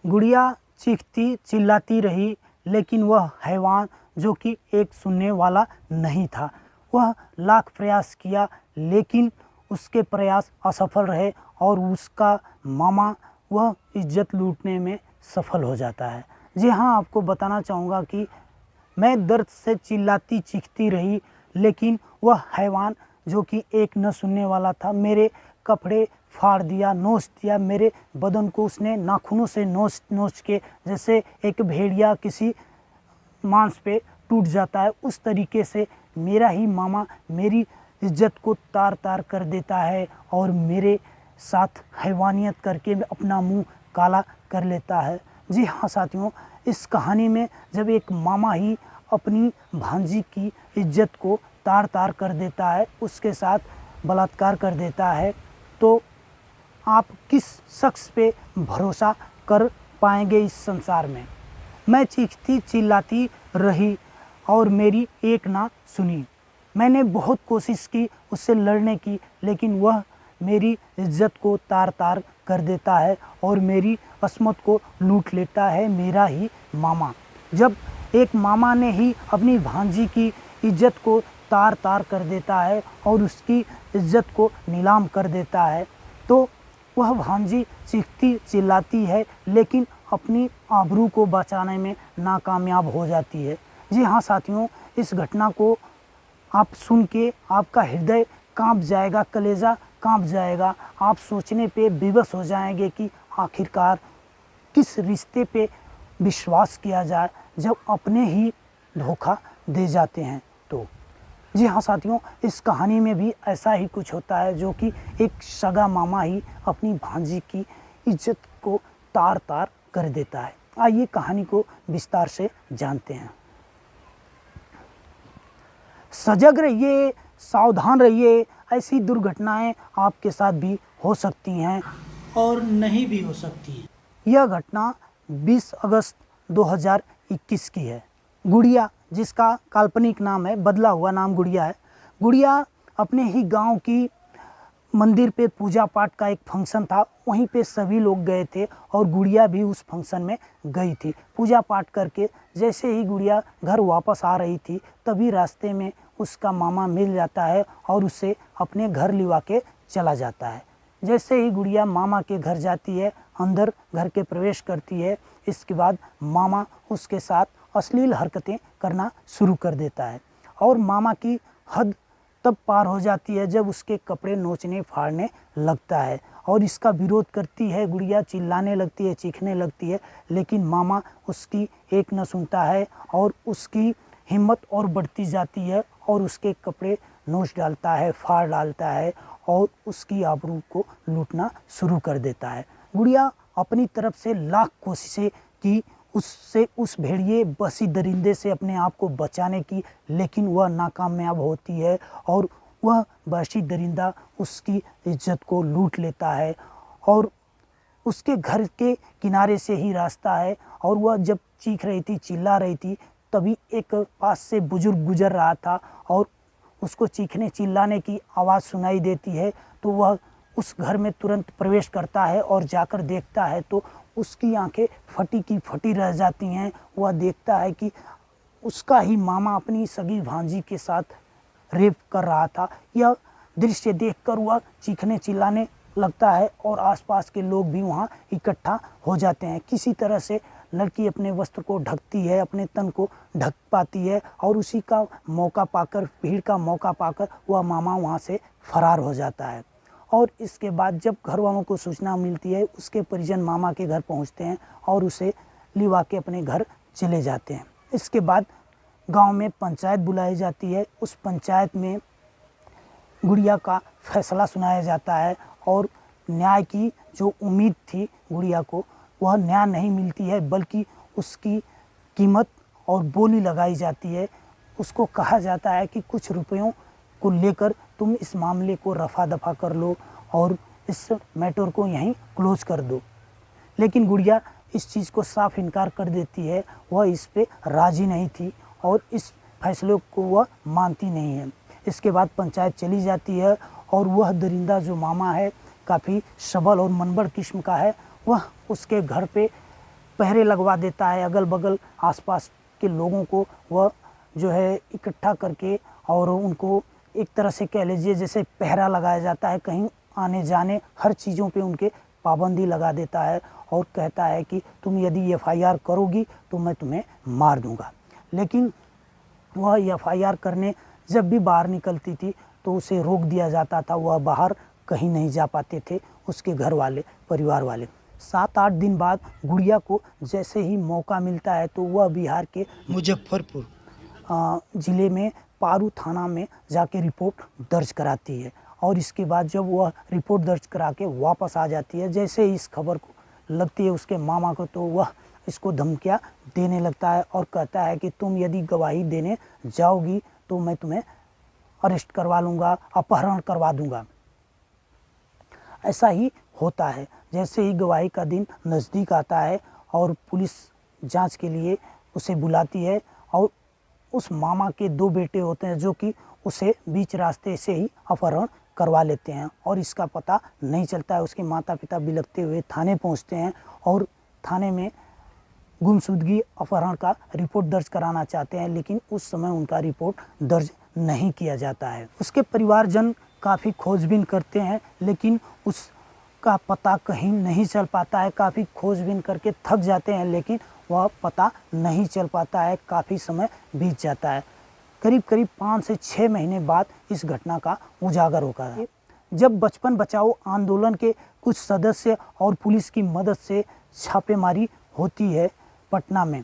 गुड़िया चीखती चिल्लाती रही, लेकिन वह हैवान जो कि एक सुनने वाला नहीं था। वह लाख प्रयास किया, लेकिन उसके प्रयास असफल रहे और उसका मामा वह इज्जत लूटने में सफल हो जाता है। जी हाँ, आपको बताना चाहूँगा कि मैं दर्द से चिल्लाती चीखती रही, लेकिन वह हैवान जो कि एक न सुनने वाला था, मेरे कपड़े फाड़ दिया, नोच दिया। मेरे बदन को उसने नाखूनों से नोच नोच के, जैसे एक भेड़िया किसी मांस पे टूट जाता है, उस तरीके से मेरा ही मामा मेरी इज्जत को तार तार कर देता है और मेरे साथ हैवानियत करके अपना मुंह काला कर लेता है। जी हाँ साथियों, इस कहानी में जब एक मामा ही अपनी भांजी की इज्जत को तार तार कर देता है, उसके साथ बलात्कार कर देता है, तो आप किस शख्स पे भरोसा कर पाएंगे इस संसार में। मैं चीखती चिल्लाती रही और मेरी एक ना सुनी। मैंने बहुत कोशिश की उससे लड़ने की, लेकिन वह मेरी इज्जत को तार तार कर देता है और मेरी अस्मत को लूट लेता है, मेरा ही मामा। जब एक मामा ने ही अपनी भांजी की इज्जत को तार तार कर देता है और उसकी इज्जत को नीलाम कर देता है, तो वह भांजी चीखती चिल्लाती है, लेकिन अपनी आबरू को बचाने में नाकामयाब हो जाती है। जी हाँ साथियों, इस घटना को आप सुन के आपका हृदय कांप जाएगा, कलेजा कांप जाएगा। आप सोचने पे विवश हो जाएंगे कि आखिरकार किस रिश्ते पे विश्वास किया जाए जब अपने ही धोखा दे जाते हैं। तो जी हाँ साथियों, इस कहानी में भी ऐसा ही कुछ होता है, जो कि एक सगा मामा ही अपनी भांजी की इज्जत को तार तार कर देता है। आइए कहानी को विस्तार से जानते हैं। सजग रहिए, सावधान रहिए, ऐसी दुर्घटनाएं आपके साथ भी हो सकती हैं और नहीं भी हो सकती। यह घटना 20 अगस्त 2021 की है। गुड़िया, जिसका काल्पनिक नाम है, बदला हुआ नाम गुड़िया है, गुड़िया अपने ही गांव की मंदिर पे पूजा पाठ का एक फंक्शन था, वहीं पे सभी लोग गए थे और गुड़िया भी उस फंक्शन में गई थी। पूजा पाठ करके जैसे ही गुड़िया घर वापस आ रही थी, तभी रास्ते में उसका मामा मिल जाता है और उसे अपने घर लिवा के चला जाता है। जैसे ही गुड़िया मामा के घर जाती है, अंदर घर के प्रवेश करती है, इसके बाद मामा उसके साथ अश्लील हरकतें करना शुरू कर देता है और मामा की हद तब पार हो जाती है जब उसके कपड़े नोचने फाड़ने लगता है और इसका विरोध करती है। गुड़िया चिल्लाने लगती है, चीखने लगती है, लेकिन मामा उसकी एक न सुनता है और उसकी हिम्मत और बढ़ती जाती है और उसके कपड़े नोच डालता है, फाड़ डालता है और उसकी आबरू को लूटना शुरू कर देता है। गुड़िया अपनी तरफ से लाख कोशिशें की उससे, उस भेड़िए बसी दरिंदे से अपने आप को बचाने की, लेकिन वह नाकामयाब होती है और वह वहशी दरिंदा उसकी इज्जत को लूट लेता है और उसके घर के किनारे से ही रास्ता है और वह जब चीख रही थी, चिल्ला रही थी, तभी एक पास से बुजुर्ग गुजर रहा था और उसको चीखने चिल्लाने की आवाज़ सुनाई देती है, तो वह उस घर में तुरंत प्रवेश करता है और जाकर देखता है तो उसकी आंखें फटी की फटी रह जाती हैं। वह देखता है कि उसका ही मामा अपनी सगी भांजी के साथ रेप कर रहा था। यह दृश्य देखकर वह चीखने चिल्लाने लगता है और आसपास के लोग भी वहां इकट्ठा हो जाते हैं। किसी तरह से लड़की अपने वस्त्र को ढकती है, अपने तन को ढक पाती है और उसी का मौका पाकर, भीड़ का मौका पाकर वह मामा वहां से फरार हो जाता है। और इसके बाद जब घर वालों को सूचना मिलती है, उसके परिजन मामा के घर पहुंचते हैं और उसे लिवा के अपने घर चले जाते हैं। इसके बाद गांव में पंचायत बुलाई जाती है। उस पंचायत में गुड़िया का फैसला सुनाया जाता है और न्याय की जो उम्मीद थी गुड़िया को, वह न्याय नहीं मिलती है, बल्कि उसकी कीमत और बोली लगाई जाती है। उसको कहा जाता है कि कुछ रुपयों को लेकर तुम इस मामले को रफा दफा कर लो और इस मैटर को यहीं क्लोज कर दो। लेकिन गुड़िया इस चीज़ को साफ इनकार कर देती है। वह इस पे राजी नहीं थी और इस फैसले को वह मानती नहीं है। इसके बाद पंचायत चली जाती है और वह दरिंदा जो मामा है, काफ़ी सबल और मनबड़ किस्म का है, वह उसके घर पे पहरे लगवा देता है, अगल बगल आसपास के लोगों को वह जो है इकट्ठा करके और उनको एक तरह से कह लीजिए जैसे पहरा लगाया जाता है, कहीं आने जाने हर चीज़ों पे उनके पाबंदी लगा देता है और कहता है कि तुम यदि एफआईआर करोगी तो मैं तुम्हें मार दूंगा। लेकिन वह एफआईआर करने जब भी बाहर निकलती थी तो उसे रोक दिया जाता था, वह बाहर कहीं नहीं जा पाते थे उसके घर वाले, परिवार वाले। 7-8 दिन बाद गुड़िया को जैसे ही मौका मिलता है तो वह बिहार के मुजफ्फरपुर ज़िले में पारू थाना में जाके रिपोर्ट दर्ज कराती है और इसके बाद जब वह रिपोर्ट दर्ज करा के वापस आ जाती है, जैसे इस खबर को लगती है उसके मामा को तो वह इसको धमकियाँ देने लगता है और कहता है कि तुम यदि गवाही देने जाओगी तो मैं तुम्हें अरेस्ट करवा लूँगा, अपहरण करवा दूँगा। ऐसा ही होता है। जैसे ही गवाही का दिन नज़दीक आता है और पुलिस जांच के लिए उसे बुलाती है और उस मामा के 2 बेटे होते हैं जो कि उसे बीच रास्ते से ही अपहरण करवा लेते हैं और इसका पता नहीं चलता है। उसके माता पिता बिलखते हुए थाने पहुंचते हैं और थाने में गुमशुदगी अपहरण का रिपोर्ट दर्ज कराना चाहते हैं, लेकिन उस समय उनका रिपोर्ट दर्ज नहीं किया जाता है। उसके परिवारजन काफ़ी खोजबीन करते हैं लेकिन उसका पता कहीं नहीं चल पाता है। काफ़ी खोजबीन करके थक जाते हैं लेकिन वह पता नहीं चल पाता है। काफ़ी समय बीत जाता है। करीब 5 से 6 महीने बाद इस घटना का उजागर होता है। जब बचपन बचाओ आंदोलन के कुछ सदस्य और पुलिस की मदद से छापेमारी होती है पटना में,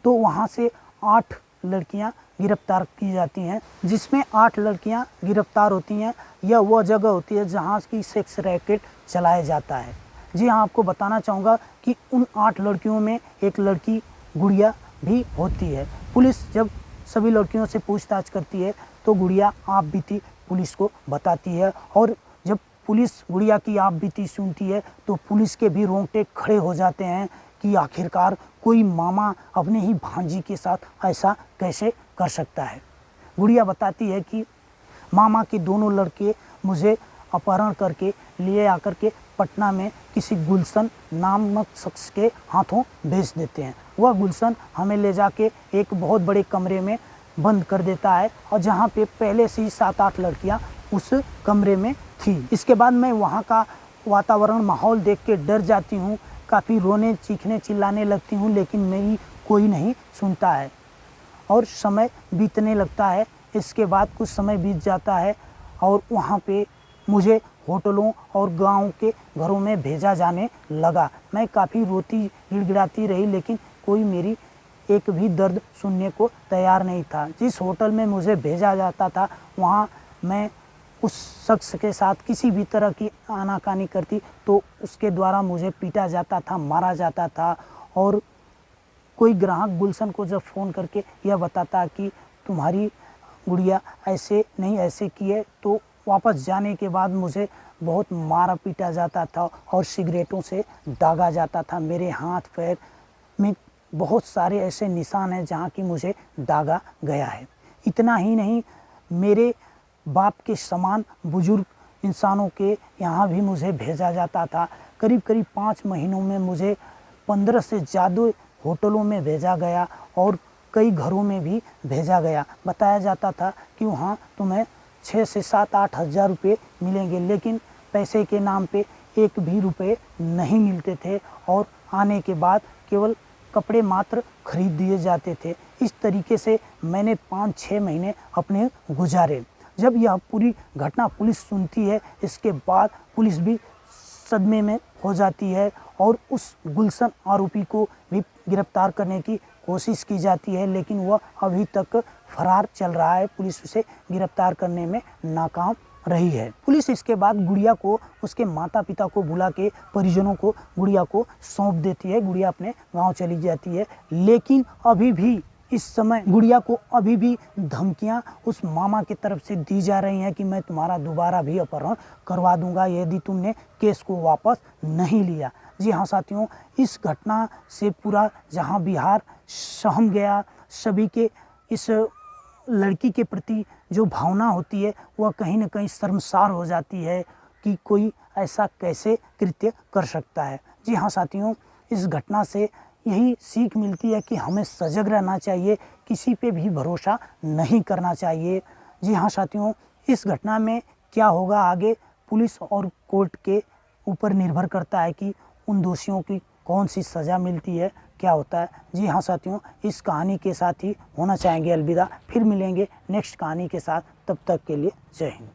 तो वहाँ से 8 लड़कियाँ गिरफ्तार की जाती हैं, जिसमें 8 लड़कियाँ गिरफ्तार होती हैं। यह वह जगह होती है जहाँ की सेक्स रैकेट चलाया जाता है। जी हाँ, आपको बताना चाहूँगा कि उन 8 लड़कियों में एक लड़की गुड़िया भी होती है। पुलिस जब सभी लड़कियों से पूछताछ करती है तो गुड़िया आप बीती पुलिस को बताती है और जब पुलिस गुड़िया की आप बीती सुनती है तो पुलिस के भी रोंगटे खड़े हो जाते हैं कि आखिरकार कोई मामा अपने ही भांजी के साथ ऐसा कैसे कर सकता है। गुड़िया बताती है कि मामा के दोनों लड़के मुझे अपहरण करके लिए आकर के पटना में किसी गुलशन नामक शख्स के हाथों भेज देते हैं। वह गुलशन हमें ले जाके एक बहुत बड़े कमरे में बंद कर देता है और जहाँ पे पहले से ही 7-8 लड़कियाँ उस कमरे में थी। इसके बाद मैं वहाँ का वातावरण माहौल देख के डर जाती हूँ, काफ़ी रोने चीखने चिल्लाने लगती हूँ, लेकिन मेरी कोई नहीं सुनता है और समय बीतने लगता है। इसके बाद कुछ समय बीत जाता है और वहाँ पे मुझे होटलों और गांव के घरों में भेजा जाने लगा। मैं काफ़ी रोती गिड़गिड़ाती रही लेकिन कोई मेरी एक भी दर्द सुनने को तैयार नहीं था। जिस होटल में मुझे भेजा जाता था वहाँ मैं उस शख्स के साथ किसी भी तरह की आनाकानी करती तो उसके द्वारा मुझे पीटा जाता था, मारा जाता था। और कोई ग्राहक गुलशन को जब फ़ोन करके यह बताता कि तुम्हारी गुड़िया ऐसे नहीं ऐसे की है, तो वापस जाने के बाद मुझे बहुत मारा पीटा जाता था और सिगरेटों से दागा जाता था। मेरे हाथ पैर में बहुत सारे ऐसे निशान हैं जहाँ की मुझे दागा गया है। इतना ही नहीं, मेरे बाप के समान बुजुर्ग इंसानों के यहाँ भी मुझे भेजा जाता था। करीब 5 महीनों में मुझे 15 से ज़्यादा होटलों में भेजा गया और कई घरों में भी भेजा गया। बताया जाता था कि वहाँ तुम्हें 6 से 7-8 हज़ार रुपये मिलेंगे, लेकिन पैसे के नाम पे एक भी रुपये नहीं मिलते थे और आने के बाद केवल कपड़े मात्र खरीद दिए जाते थे। इस तरीके से मैंने 5-6 महीने अपने गुजारे। जब यह पूरी घटना पुलिस सुनती है, इसके बाद पुलिस भी सदमे में हो जाती है और उस गुलशन आरोपी को भी गिरफ्तार करने की कोशिश की जाती है, लेकिन वह अभी तक फरार चल रहा है। पुलिस उसे गिरफ्तार करने में नाकाम रही है। पुलिस इसके बाद गुड़िया को उसके माता पिता को बुला के परिजनों को गुड़िया को सौंप देती है। गुड़िया अपने गांव चली जाती है, लेकिन अभी भी इस समय गुड़िया को अभी भी धमकियां उस मामा की तरफ से दी जा रही हैं कि मैं तुम्हारा दोबारा भी अपहरण करवा दूंगा यदि तुमने केस को वापस नहीं लिया। जी हाँ साथियों, इस घटना से पूरा जहां बिहार सहम गया। सभी के इस लड़की के प्रति जो भावना होती है वह कहीं न कहीं शर्मसार हो जाती है कि कोई ऐसा कैसे कृत्य कर सकता है। जी हाँ साथियों, इस घटना से यही सीख मिलती है कि हमें सजग रहना चाहिए, किसी पे भी भरोसा नहीं करना चाहिए। जी हाँ साथियों, इस घटना में क्या होगा आगे पुलिस और कोर्ट के ऊपर निर्भर करता है कि उन दोषियों की कौन सी सज़ा मिलती है, क्या होता है। जी हाँ साथियों, इस कहानी के साथ ही होना चाहेंगे अलविदा। फिर मिलेंगे नेक्स्ट कहानी के साथ, तब तक के लिए जय हिंद।